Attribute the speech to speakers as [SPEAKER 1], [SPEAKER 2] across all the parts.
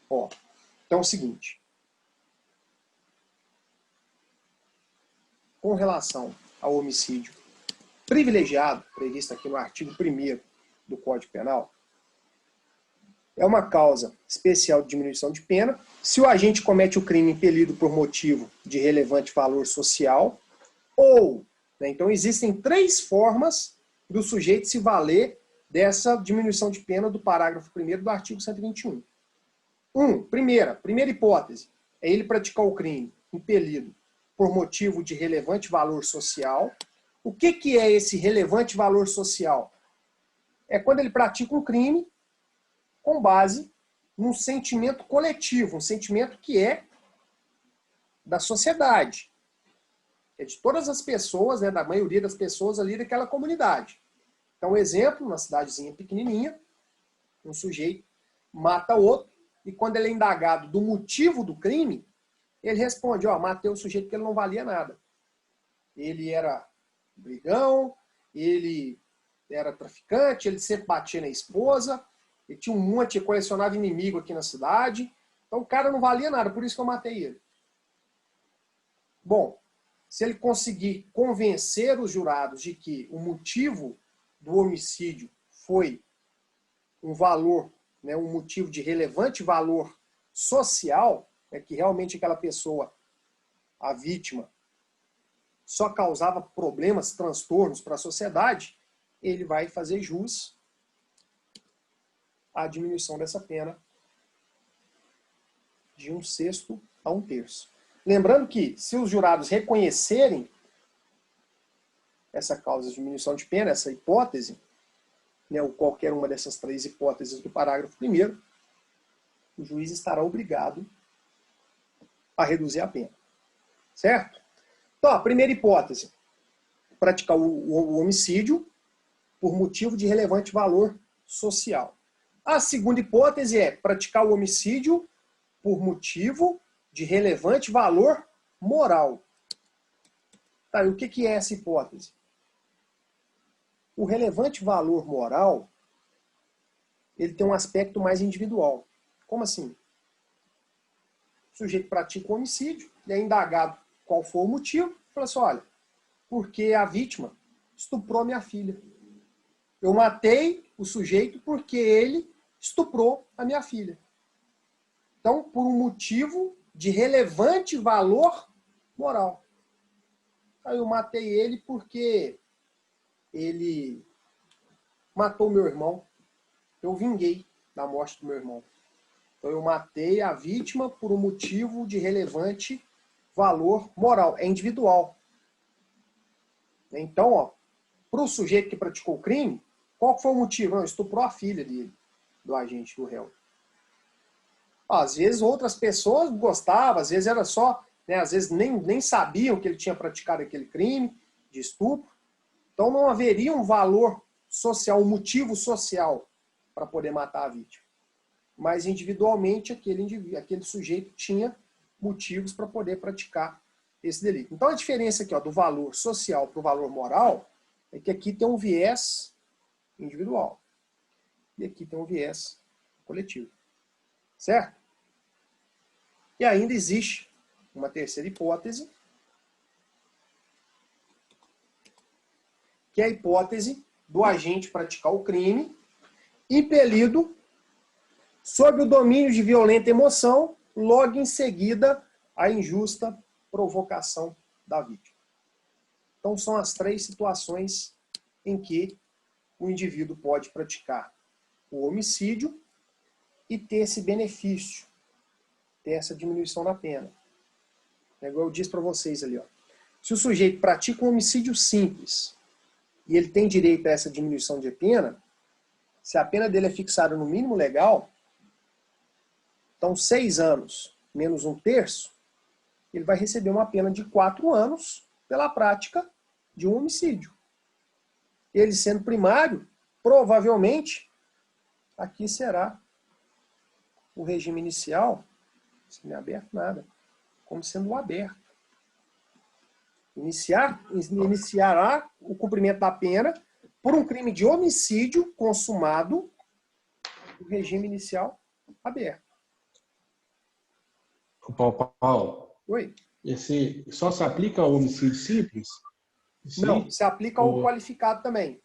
[SPEAKER 1] Ó, então é o seguinte. Com relação ao homicídio privilegiado, previsto aqui no artigo 1º do Código Penal, é uma causa especial de diminuição de pena se o agente comete o crime impelido por motivo de relevante valor social ou, né, então existem 3 formas do sujeito se valer dessa diminuição de pena do parágrafo 1º do artigo 121. Primeira hipótese, é ele praticar o crime impelido por motivo de relevante valor social. O que é esse relevante valor social? É quando ele pratica um crime com base num sentimento coletivo, um sentimento que é da sociedade. É de todas as pessoas, né, da maioria das pessoas ali daquela comunidade. Então, exemplo, uma cidadezinha pequenininha, um sujeito mata outro, e quando ele é indagado do motivo do crime, ele responde, ó, matei o sujeito porque ele não valia nada. Ele era brigão, ele era traficante, ele sempre batia na esposa, ele tinha um monte, colecionava inimigo aqui na cidade, então o cara não valia nada, por isso que eu matei ele. Bom, se ele conseguir convencer os jurados de que o motivo do homicídio foi um valor, né, um motivo de relevante valor social, né, que realmente aquela pessoa, a vítima, só causava problemas, transtornos para a sociedade, ele vai fazer jus à diminuição dessa pena de 1/6 a 1/3. Lembrando que, se os jurados reconhecerem essa causa de diminuição de pena, essa hipótese, né, ou qualquer uma dessas 3 hipóteses do parágrafo 1º, o juiz estará obrigado a reduzir a pena. Certo? Então, a primeira hipótese, praticar o homicídio por motivo de relevante valor social. A segunda hipótese é praticar o homicídio por motivo de relevante valor moral. Tá, e o que é essa hipótese? O relevante valor moral, ele tem um aspecto mais individual. Como assim? O sujeito pratica o homicídio, ele é indagado qual foi o motivo, fala assim, olha, porque a vítima estuprou minha filha. Eu matei o sujeito porque ele estuprou a minha filha. Então, por um motivo de relevante valor moral. Aí eu matei ele porque ele matou meu irmão. Eu vinguei da morte do meu irmão. Então eu matei a vítima por um motivo de relevante valor moral. É individual. Então, para o sujeito que praticou o crime, qual foi o motivo? Não, estuprou a filha dele, do agente, do réu. Às vezes outras pessoas gostavam, às vezes era só, né, às vezes nem sabiam que ele tinha praticado aquele crime de estupro. Então não haveria um valor social, um motivo social para poder matar a vítima. Mas individualmente aquele sujeito tinha motivos para poder praticar esse delito. Então a diferença aqui, ó, do valor social para o valor moral é que aqui tem um viés individual e aqui tem um viés coletivo. Certo? E ainda existe uma terceira hipótese, que é a hipótese do agente praticar o crime impelido sob o domínio de violenta emoção, logo em seguida a injusta provocação da vítima. Então são as 3 situações em que o indivíduo pode praticar o homicídio e ter esse benefício, ter essa diminuição da pena. É igual eu disse para vocês ali, ó. Se o sujeito pratica um homicídio simples e ele tem direito a essa diminuição de pena, se a pena dele é fixada no mínimo legal, então 6 anos menos 1/3, ele vai receber uma pena de 4 anos pela prática de um homicídio. Ele sendo primário, provavelmente, aqui será o regime inicial, semi-aberto, nada, como sendo o aberto. Iniciará o cumprimento da pena por um crime de homicídio consumado no regime inicial aberto.
[SPEAKER 2] Paulo,
[SPEAKER 1] Oi?
[SPEAKER 2] esse só se aplica ao homicídio simples?
[SPEAKER 1] Não,
[SPEAKER 2] Sim?
[SPEAKER 1] se aplica ao
[SPEAKER 2] Ou...
[SPEAKER 1] qualificado também.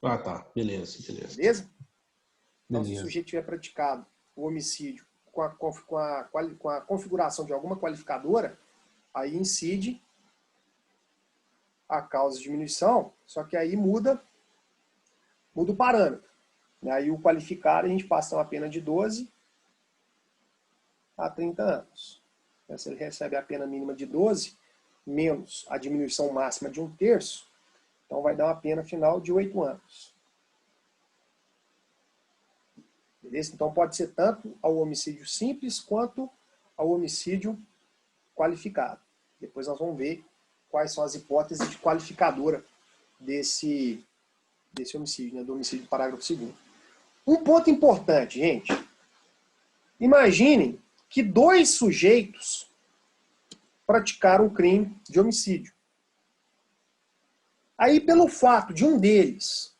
[SPEAKER 2] Ah, tá. Beleza, beleza.
[SPEAKER 1] Beleza? Então, se o
[SPEAKER 2] Beleza.
[SPEAKER 1] sujeito tiver praticado o homicídio com a configuração de alguma qualificadora, aí incide a causa de diminuição, só que aí muda o parâmetro. Aí o qualificado a gente passa uma pena de 12 a 30 anos. Se ele recebe a pena mínima de 12, menos a diminuição máxima de 1/3, então vai dar uma pena final de 8 anos. Beleza? Então pode ser tanto ao homicídio simples quanto ao homicídio qualificado. Depois nós vamos ver quais são as hipóteses de qualificadora desse homicídio, né, do homicídio do parágrafo 2º. Um ponto importante, gente. Imaginem que 2 sujeitos praticaram um crime de homicídio. Aí, pelo fato de um deles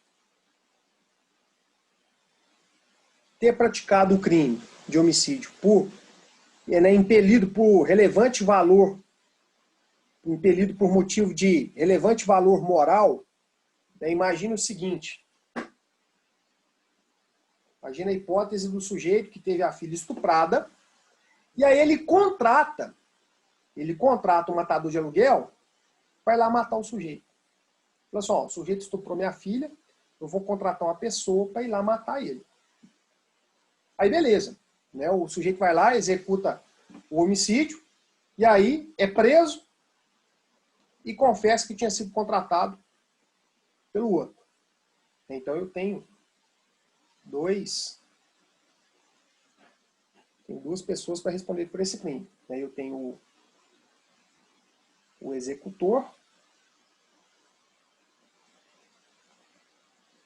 [SPEAKER 1] ter praticado o crime de homicídio impelido por relevante valor, impelido por motivo de relevante valor moral, né, imagina o seguinte. Imagina a hipótese do sujeito que teve a filha estuprada, e aí ele contrata um matador de aluguel, vai lá matar o sujeito. Fala assim, ó, o sujeito estuprou minha filha, eu vou contratar uma pessoa para ir lá matar ele. Aí beleza, né? O sujeito vai lá, executa o homicídio, e aí é preso e confessa que tinha sido contratado pelo outro. Então eu tenho duas pessoas para responder por esse crime. Eu tenho o executor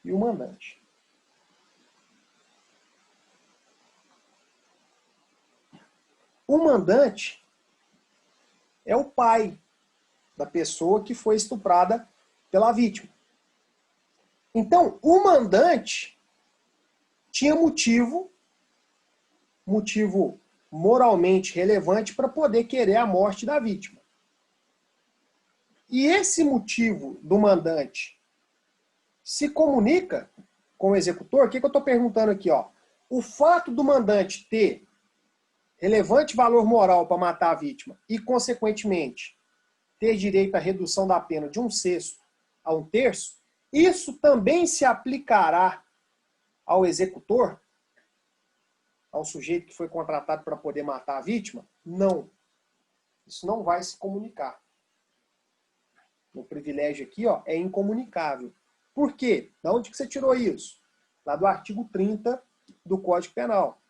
[SPEAKER 1] e o mandante. O mandante é o pai da pessoa que foi estuprada pela vítima. Então, o mandante tinha motivo moralmente relevante para poder querer a morte da vítima. E esse motivo do mandante se comunica com o executor. O que eu estou perguntando aqui? Ó? O fato do mandante ter relevante valor moral para matar a vítima e, consequentemente, ter direito à redução da pena de 1/6 a 1/3, isso também se aplicará ao executor, ao sujeito que foi contratado para poder matar a vítima? Não. Isso não vai se comunicar. O privilégio aqui, ó, é incomunicável. Por quê? De onde que você tirou isso? Lá do artigo 30 do Código Penal.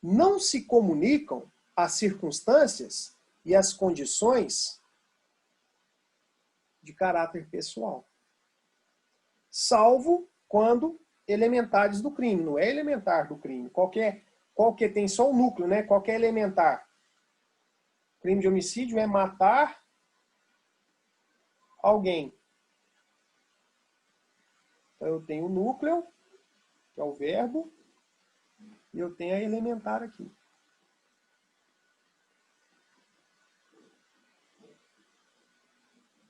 [SPEAKER 1] Não se comunicam as circunstâncias e as condições de caráter pessoal. Salvo quando elementares do crime. Não é elementar do crime. Qualquer tem só o núcleo, né? Qualquer elementar. Crime de homicídio é matar alguém. Então eu tenho o núcleo, que é o verbo, e eu tenho a elementar aqui.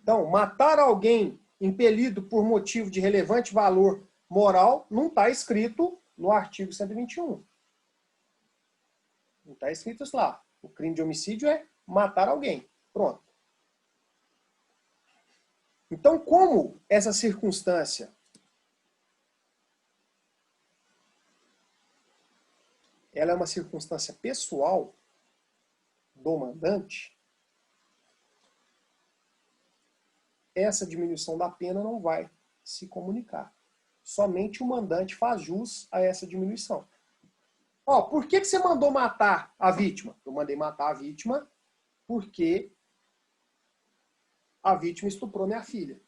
[SPEAKER 1] Então, matar alguém impelido por motivo de relevante valor moral não está escrito no artigo 121. Não está escrito isso lá. O crime de homicídio é matar alguém. Pronto. Então, como essa circunstância ela é uma circunstância pessoal do mandante, essa diminuição da pena não vai se comunicar. Somente o mandante faz jus a essa diminuição. Ó, por que você mandou matar a vítima? Eu mandei matar a vítima porque a vítima estuprou minha filha.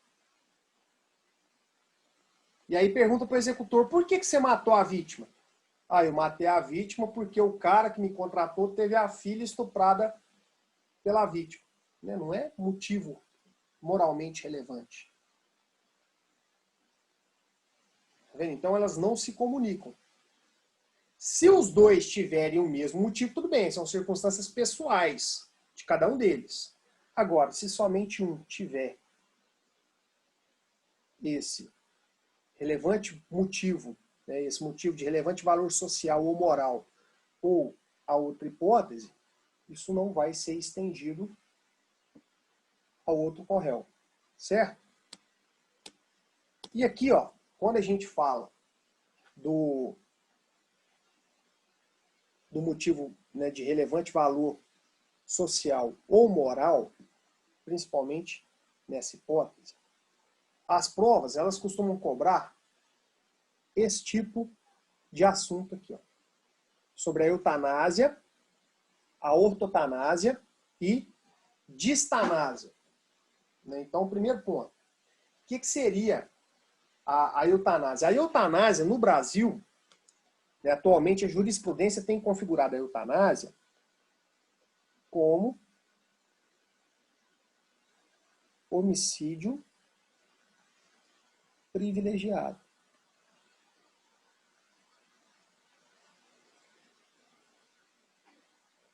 [SPEAKER 1] E aí pergunta para o executor, por que você matou a vítima? Ah, eu matei a vítima porque o cara que me contratou teve a filha estuprada pela vítima. Não é motivo moralmente relevante. Tá vendo? Então elas não se comunicam. Se os dois tiverem o mesmo motivo, tudo bem, são circunstâncias pessoais de cada um deles. Agora, se somente um tiver esse relevante motivo, né, esse motivo de relevante valor social ou moral, ou a outra hipótese, isso não vai ser estendido ao outro réu, certo? E aqui, ó, quando a gente fala do motivo, né, de relevante valor social ou moral, principalmente nessa hipótese, as provas elas costumam cobrar esse tipo de assunto aqui, ó, sobre a eutanásia, a ortotanásia e distanásia. Então, o primeiro ponto, o que seria a eutanásia? A eutanásia no Brasil, né, atualmente a jurisprudência tem configurado a eutanásia como homicídio privilegiado.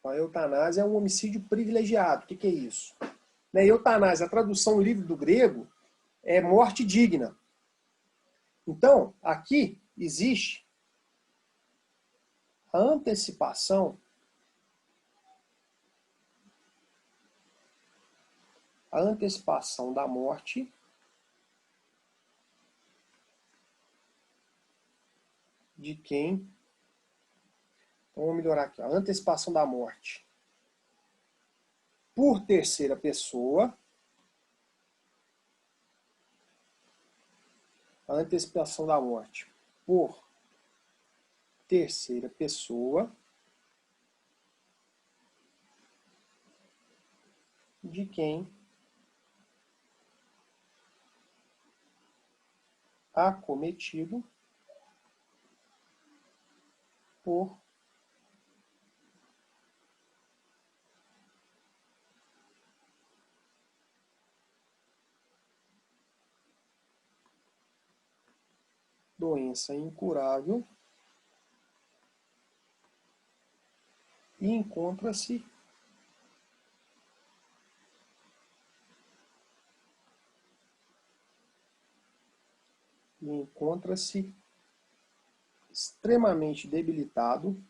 [SPEAKER 1] A eutanásia é um homicídio privilegiado. O que é isso? Na eutanásia, a tradução livre do grego é morte digna. Então, aqui existe a antecipação da morte de quem... Então, vamos melhorar aqui. A antecipação da morte por terceira pessoa. A antecipação da morte por terceira pessoa de quem acometido por doença incurável e encontra-se extremamente debilitado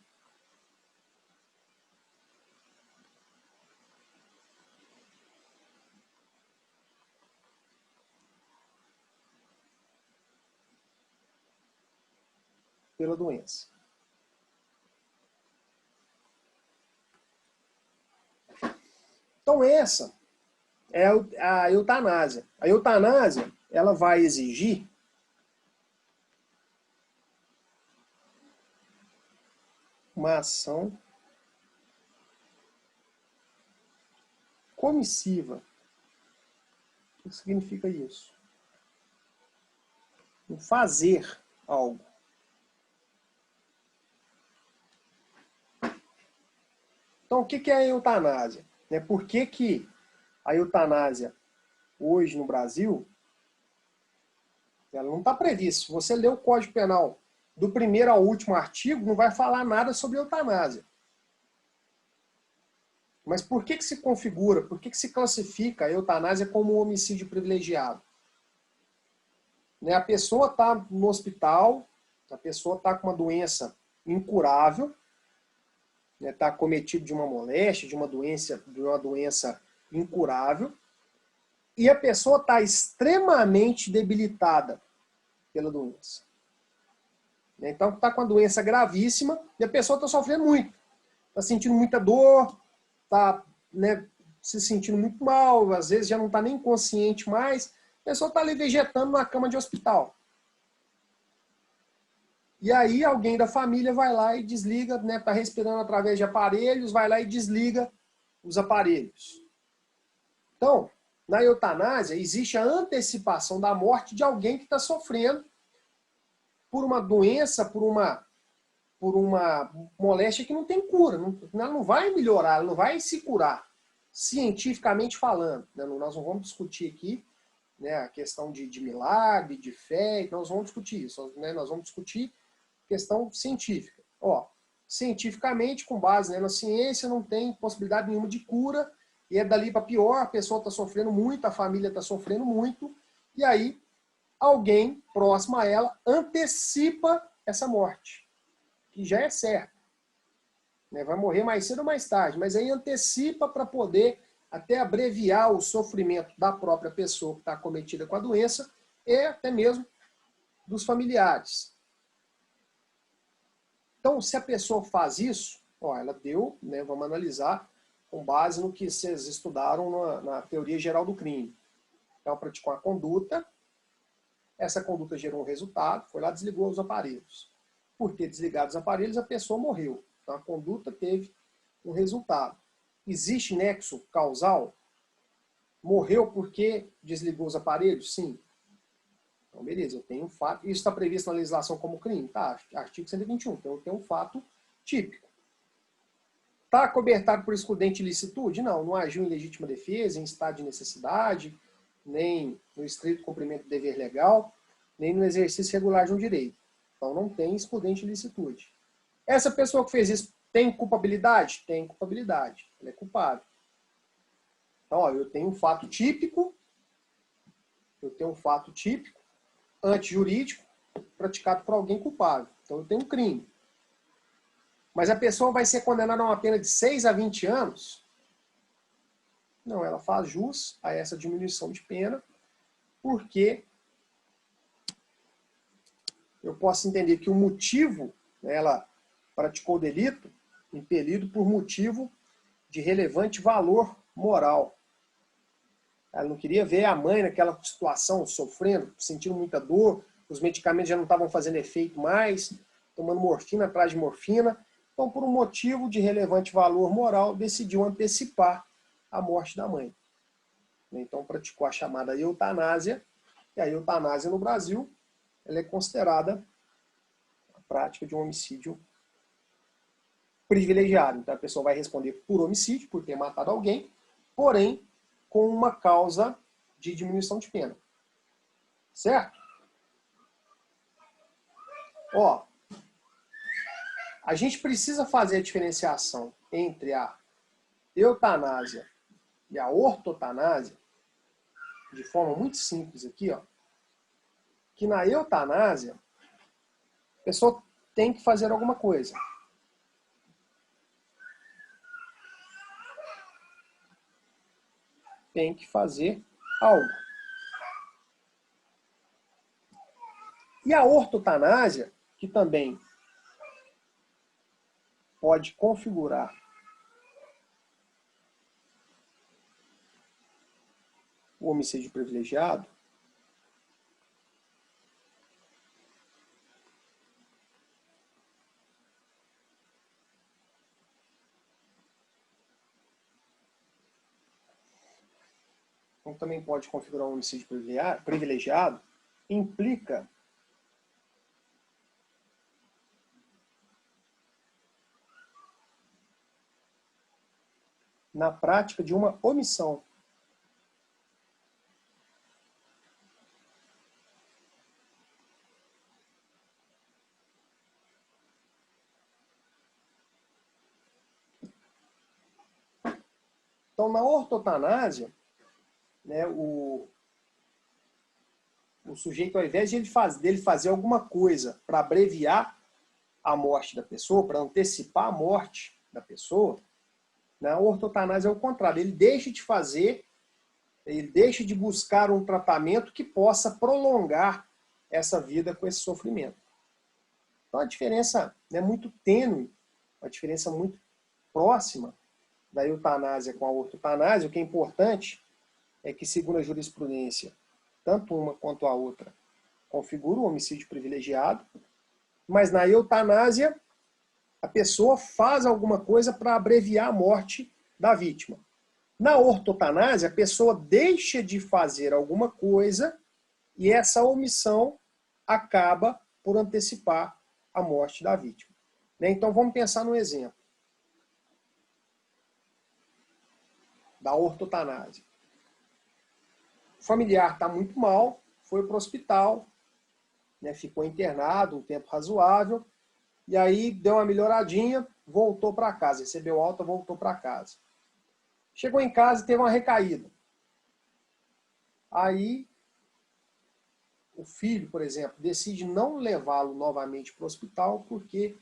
[SPEAKER 1] pela doença. Então essa é a eutanásia. A eutanásia, ela vai exigir uma ação comissiva. O que significa isso? Fazer algo. Então, o que é a eutanásia? Por que a eutanásia, hoje no Brasil, ela não está prevista? Se você ler o Código Penal do primeiro ao último artigo, não vai falar nada sobre eutanásia. Mas por que se configura, por que se classifica a eutanásia como um homicídio privilegiado? A pessoa está no hospital, a pessoa está com uma doença incurável, está acometido de uma moléstia, de uma doença incurável, e a pessoa está extremamente debilitada pela doença. Então está com uma doença gravíssima e a pessoa está sofrendo muito. Está sentindo muita dor, está se sentindo muito mal, às vezes já não está nem consciente mais, a pessoa está ali vegetando na cama de hospital. E aí alguém da família vai lá e desliga, está respirando através de aparelhos, vai lá e desliga os aparelhos. Então, na eutanásia, existe a antecipação da morte de alguém que está sofrendo por uma doença, por uma moléstia que não tem cura. Ela não vai melhorar, ela não vai se curar, cientificamente falando. Nós não vamos discutir aqui a questão de milagre, de fé, nós vamos discutir isso. Nós vamos discutir questão científica. cientificamente, com base, né, na ciência, não tem possibilidade nenhuma de cura, e é dali para pior, a pessoa está sofrendo muito, a família está sofrendo muito, e aí alguém próximo a ela antecipa essa morte, que já é certa. Né? Vai morrer mais cedo ou mais tarde, mas aí antecipa para poder até abreviar o sofrimento da própria pessoa que está acometida com a doença e até mesmo dos familiares. Então, se a pessoa faz isso, ó, ela deu, né, vamos analisar com base no que vocês estudaram na teoria geral do crime. Então, praticou uma conduta, essa conduta gerou um resultado, foi lá e desligou os aparelhos. Por ter desligado os aparelhos, a pessoa morreu. Então, a conduta teve um resultado. Existe nexo causal? Morreu porque desligou os aparelhos? Sim. Então, beleza, eu tenho um fato. Isso está previsto na legislação como crime? Tá, artigo 121. Então, eu tenho um fato típico. Está acobertado por excludente de ilicitude? Não, não agiu em legítima defesa, em estado de necessidade, nem no estrito cumprimento do dever legal, nem no exercício regular de um direito. Então, não tem excludente de ilicitude. Essa pessoa que fez isso tem culpabilidade? Tem culpabilidade. Ela é culpada. Então, ó, eu tenho um fato típico, antijurídico, praticado por alguém culpável. Então, eu tenho um crime. Mas a pessoa vai ser condenada a uma pena de 6 a 20 anos? Não, ela faz jus a essa diminuição de pena, porque eu posso entender que o motivo, né, ela praticou o delito, impelido por motivo de relevante valor moral. Ela não queria ver a mãe naquela situação, sofrendo, sentindo muita dor, os medicamentos já não estavam fazendo efeito mais, tomando morfina atrás de morfina. Então, por um motivo de relevante valor moral, decidiu antecipar a morte da mãe. Então, praticou a chamada eutanásia, e a eutanásia no Brasil ela é considerada a prática de um homicídio privilegiado. Então, a pessoa vai responder por homicídio, por ter matado alguém, porém, com uma causa de diminuição de pena. Certo? Ó, a gente precisa fazer a diferenciação entre a eutanásia e a ortotanásia de forma muito simples aqui, ó. Que na eutanásia, a pessoa tem que fazer alguma coisa. Tem que fazer algo. E a ortotanásia, que também pode configurar o homicídio privilegiado, como também pode configurar um homicídio privilegiado, implica na prática de uma omissão. Então, na ortotanásia, né, o sujeito, ao invés de dele fazer alguma coisa para abreviar a morte da pessoa, para antecipar a morte da pessoa, na ortotanásia é o contrário. Ele deixa de fazer, ele deixa de buscar um tratamento que possa prolongar essa vida com esse sofrimento. Então, a diferença é muito tênue, uma diferença muito próxima da eutanásia com a ortotanásia. O que é importante é que, segundo a jurisprudência, tanto uma quanto a outra configuram o homicídio privilegiado, mas na eutanásia a pessoa faz alguma coisa para abreviar a morte da vítima. Na ortotanásia, a pessoa deixa de fazer alguma coisa e essa omissão acaba por antecipar a morte da vítima. Então vamos pensar no exemplo da ortotanásia. O familiar está muito mal, foi para o hospital, né, ficou internado um tempo razoável, e aí deu uma melhoradinha, voltou para casa, recebeu alta, voltou para casa. Chegou em casa e teve uma recaída. Aí o filho, por exemplo, decide não levá-lo novamente para o hospital porque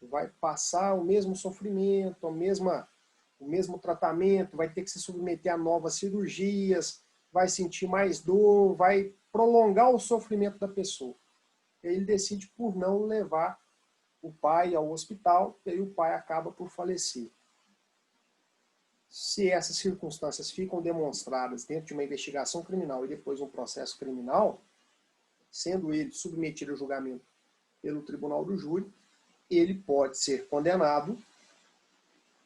[SPEAKER 1] vai passar o mesmo sofrimento, o mesmo tratamento, vai ter que se submeter a novas cirurgias, vai sentir mais dor, vai prolongar o sofrimento da pessoa. Ele decide por não levar o pai ao hospital, e aí o pai acaba por falecer. Se essas circunstâncias ficam demonstradas dentro de uma investigação criminal e depois um processo criminal, sendo ele submetido a julgamento pelo tribunal do júri, ele pode ser condenado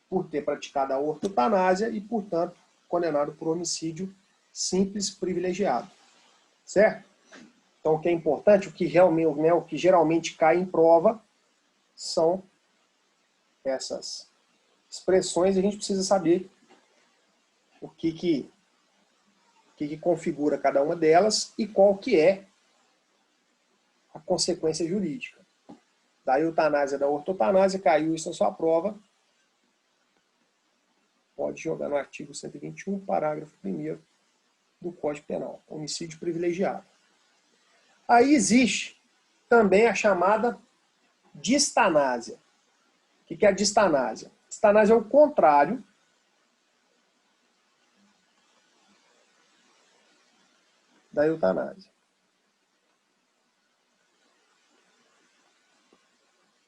[SPEAKER 1] por ter praticado a ortotanásia e, portanto, condenado por homicídio simples privilegiado. Certo? Então, o que é importante, o que realmente, né, o que geralmente cai em prova são essas expressões, e a gente precisa saber o que configura cada uma delas e qual que é a consequência jurídica. Da eutanásia, da ortotanásia, caiu isso na sua prova, pode jogar no artigo 121, parágrafo 1º do Código Penal, homicídio privilegiado. Aí existe também a chamada distanásia. O que é a distanásia? Distanásia é o contrário da eutanásia.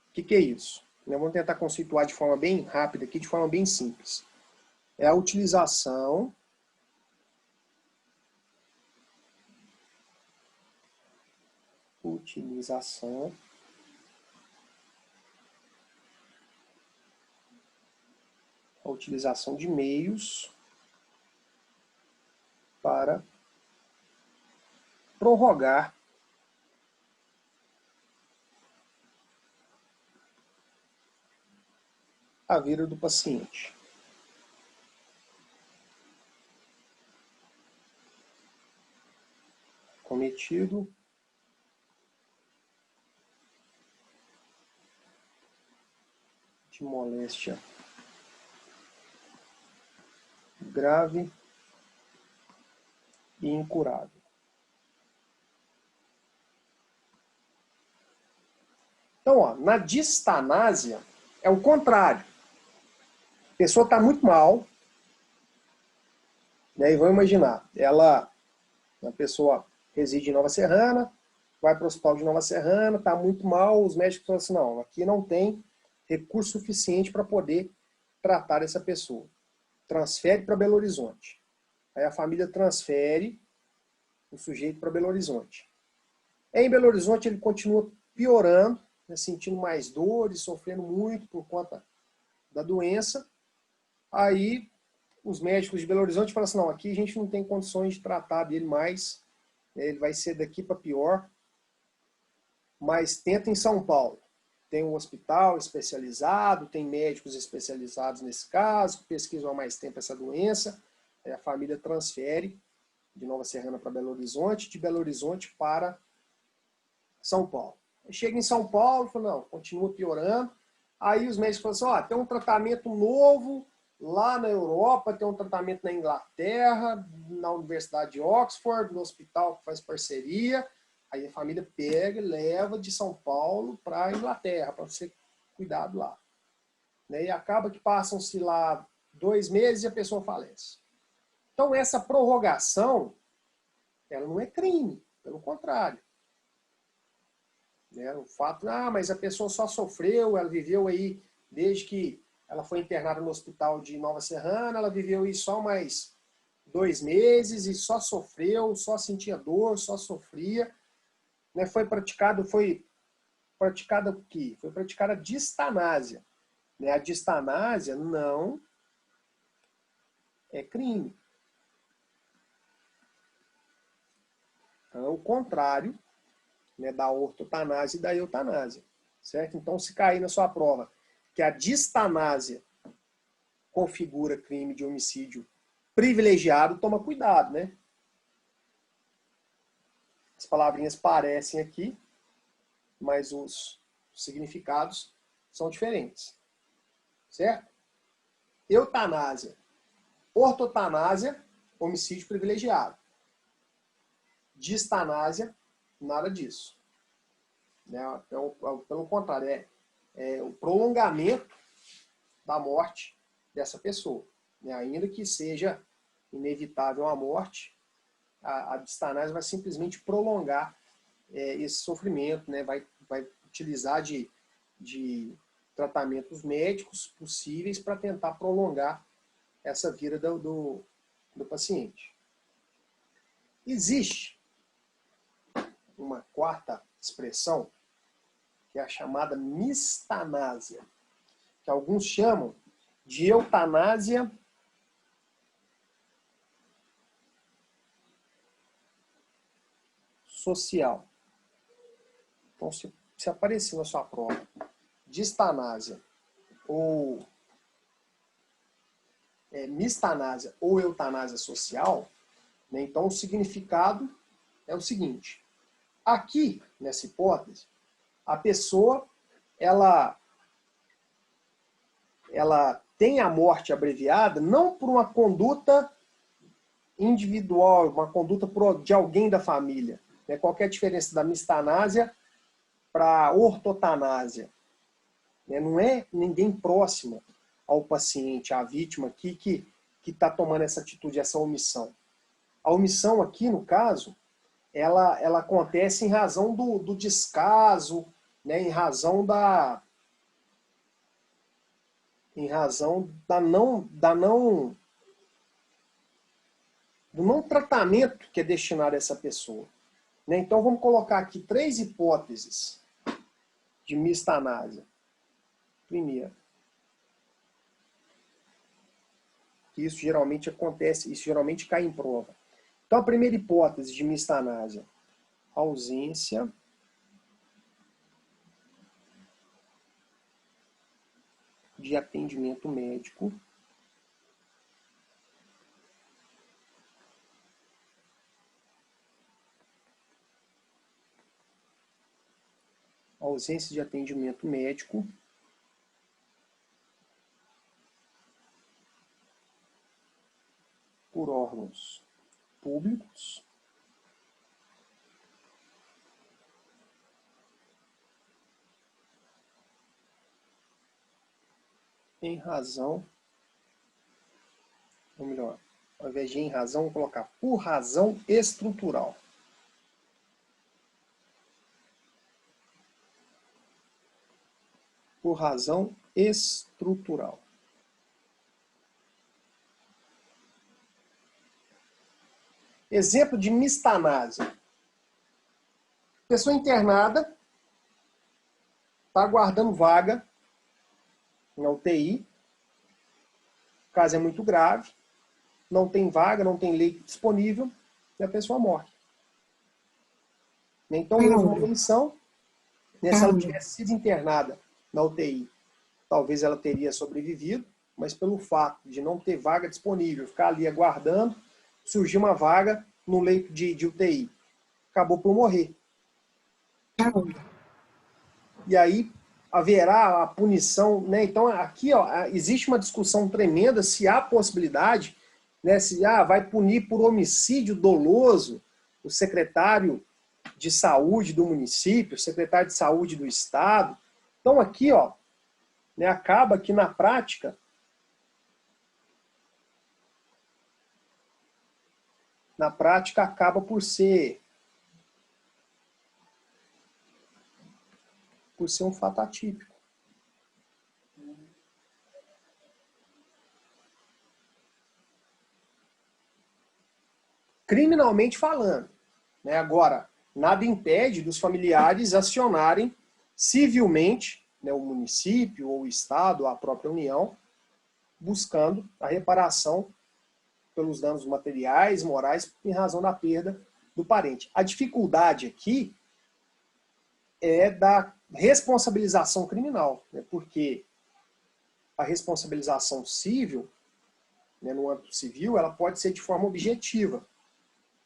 [SPEAKER 1] O que é isso? Vamos tentar conceituar de forma bem rápida aqui, de forma bem simples. É a utilização de meios para prorrogar a vida do paciente. Cometido de moléstia grave e incurável. Então, ó, na distanásia é o contrário. A pessoa está muito mal, né, e vamos imaginar, a pessoa reside em Nova Serrana, vai para o hospital de Nova Serrana, está muito mal, os médicos falam assim, não, aqui não tem recurso suficiente para poder tratar essa pessoa. Transfere para Belo Horizonte. Aí a família transfere o sujeito para Belo Horizonte. Em Belo Horizonte ele continua piorando, né, sentindo mais dores, sofrendo muito por conta da doença. Aí os médicos de Belo Horizonte falam assim, não, aqui a gente não tem condições de tratar dele mais, ele vai ser daqui para pior, mas tenta em São Paulo. Tem um hospital especializado, tem médicos especializados nesse caso, que pesquisam há mais tempo essa doença. Aí a família transfere de Nova Serrana para Belo Horizonte, de Belo Horizonte para São Paulo. Aí chega em São Paulo, fala, não, continua piorando. Aí os médicos falam assim, tem um tratamento novo lá na Europa, tem um tratamento na Inglaterra, na Universidade de Oxford, no hospital que faz parceria. Aí a família pega e leva de São Paulo para a Inglaterra, para ser cuidado lá. Né? E acaba que passam-se lá 2 meses e a pessoa falece. Então essa prorrogação, ela não é crime, pelo contrário. Né? O fato, mas a pessoa só sofreu, ela viveu aí, desde que ela foi internada no hospital de Nova Serrana, ela viveu aí só mais 2 meses e só sofreu, só sentia dor, só sofria. Né? Foi praticada o quê? Foi praticada a distanásia. Né? A distanásia não é crime. Então é o contrário, né, da ortotanásia e da eutanásia. Certo? Então, se cair na sua prova que a distanásia configura crime de homicídio privilegiado, toma cuidado, né? As palavrinhas parecem aqui, mas os Os significados são diferentes. Certo? Eutanásia. Ortotanásia, homicídio privilegiado. Distanásia, nada disso. Pelo contrário, é o prolongamento da morte dessa pessoa. Ainda que seja inevitável a morte, a distanásia vai simplesmente prolongar esse sofrimento, vai utilizar de tratamentos médicos possíveis para tentar prolongar essa vida do paciente. Existe uma quarta expressão, que é a chamada mistanásia, que alguns chamam de eutanásia social. Então, se aparecer na sua prova distanásia ou mistanásia ou eutanásia social, então o significado é o seguinte: aqui, nessa hipótese, a pessoa ela tem a morte abreviada não por uma conduta individual, uma conduta de alguém da família. Qual que é a diferença da mistanásia para a ortotanásia? Não é ninguém próximo ao paciente, à vítima aqui, que está tomando essa atitude, essa omissão. A omissão aqui, no caso, ela acontece em razão do descaso, em razão do não tratamento que é destinado a essa pessoa. Então vamos colocar aqui 3 hipóteses de mistanásia. Primeiro, isso geralmente acontece, isso geralmente cai em prova. Então a primeira hipótese de mistanásia: ausência de atendimento médico por órgãos públicos em razão, ou melhor, ao invés de em razão, vou colocar por razão estrutural. Por razão estrutural. Exemplo de mistanásia. Pessoa internada, está aguardando vaga na UTI. O caso é muito grave, não tem vaga, não tem leito disponível, e a pessoa morre. Então, houve uma omissão. Se ela tivesse sido internada na UTI, talvez ela teria sobrevivido, mas pelo fato de não ter vaga disponível, ficar ali aguardando, surgiu uma vaga no leito de UTI. Acabou por morrer. E aí haverá a punição. Então aqui existe uma discussão tremenda se há possibilidade, se vai punir por homicídio doloso o secretário de saúde do município, o secretário de saúde do estado. Então aqui acaba que na prática acaba por ser um fato atípico. Criminalmente falando. Agora, nada impede dos familiares acionarem civilmente o município, ou o estado, ou a própria União, buscando a reparação pelos danos materiais, morais, em razão da perda do parente. A dificuldade aqui é da responsabilização criminal, porque a responsabilização civil, no âmbito civil, ela pode ser de forma objetiva.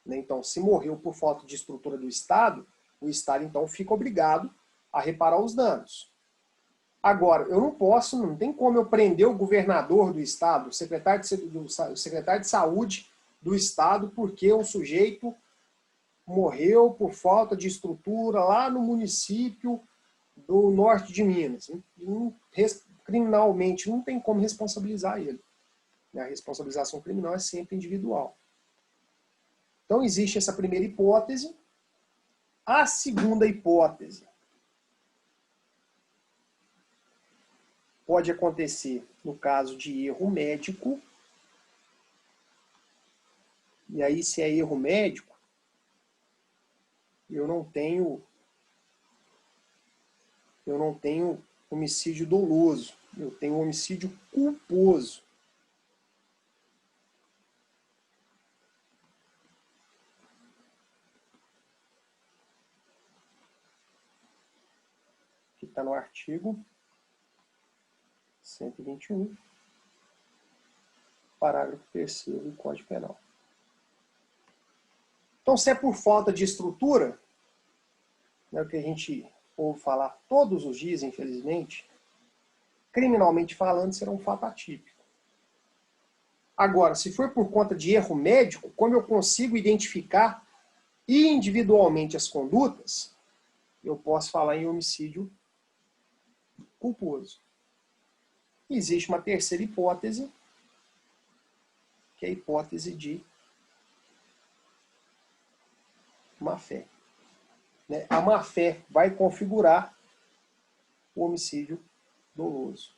[SPEAKER 1] Então, se morreu por falta de estrutura do Estado, o Estado, então, fica obrigado a reparar os danos. Agora, eu não posso, não tem como eu prender o governador do estado, o secretário de saúde do estado, porque um sujeito morreu por falta de estrutura lá no município do norte de Minas. Criminalmente, não tem como responsabilizar ele. A responsabilização criminal é sempre individual. Então, existe essa primeira hipótese. A segunda hipótese pode acontecer no caso de erro médico. E aí, se é erro médico, eu não tenho homicídio doloso, eu tenho homicídio culposo. Que está no artigo 121, parágrafo 3º do Código Penal. Então, se é por falta de estrutura, é o que a gente ouve falar todos os dias, infelizmente, criminalmente falando, será um fato atípico. Agora, se for por conta de erro médico, como eu consigo identificar individualmente as condutas, eu posso falar em homicídio culposo. Existe uma terceira hipótese, que é a hipótese de má-fé. A má-fé vai configurar o homicídio doloso.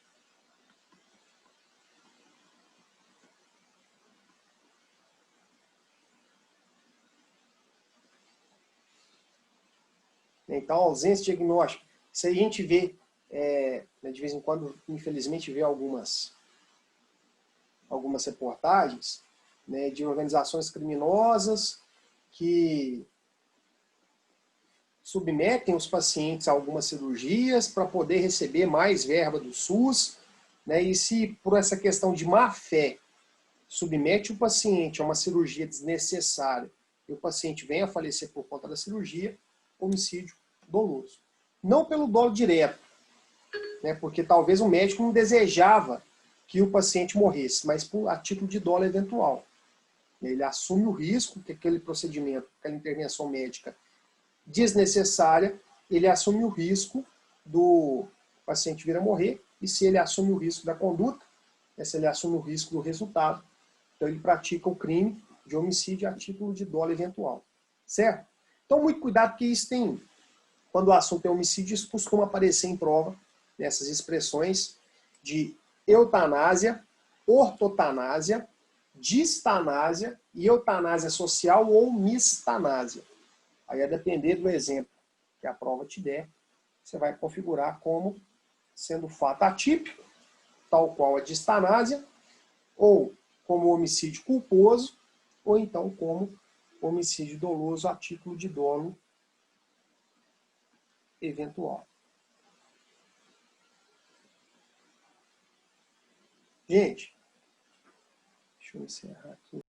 [SPEAKER 1] Então, ausência de diagnóstico. Isso aí a gente vê, de vez em quando, infelizmente, vê algumas reportagens, de organizações criminosas que submetem os pacientes a algumas cirurgias para poder receber mais verba do SUS, e se por essa questão de má-fé submete o paciente a uma cirurgia desnecessária e o paciente vem a falecer por conta da cirurgia, homicídio doloso. Não pelo dolo direto, porque talvez o médico não desejava que o paciente morresse, mas a título de dolo eventual. Ele assume o risco que aquele procedimento, aquela intervenção médica desnecessária, ele assume o risco do paciente vir a morrer, e se ele assume o risco da conduta, se ele assume o risco do resultado, então ele pratica o crime de homicídio a título de dolo eventual. Certo? Então, muito cuidado, porque isso tem, quando o assunto é homicídio, isso costuma aparecer em prova, nessas expressões de eutanásia, ortotanásia, distanásia e eutanásia social ou mistanásia. Aí, a depender do exemplo que a prova te der, você vai configurar como sendo fato atípico, tal qual a distanásia, ou como homicídio culposo, ou então como homicídio doloso a título de dolo eventual. Gente, deixa eu encerrar aqui.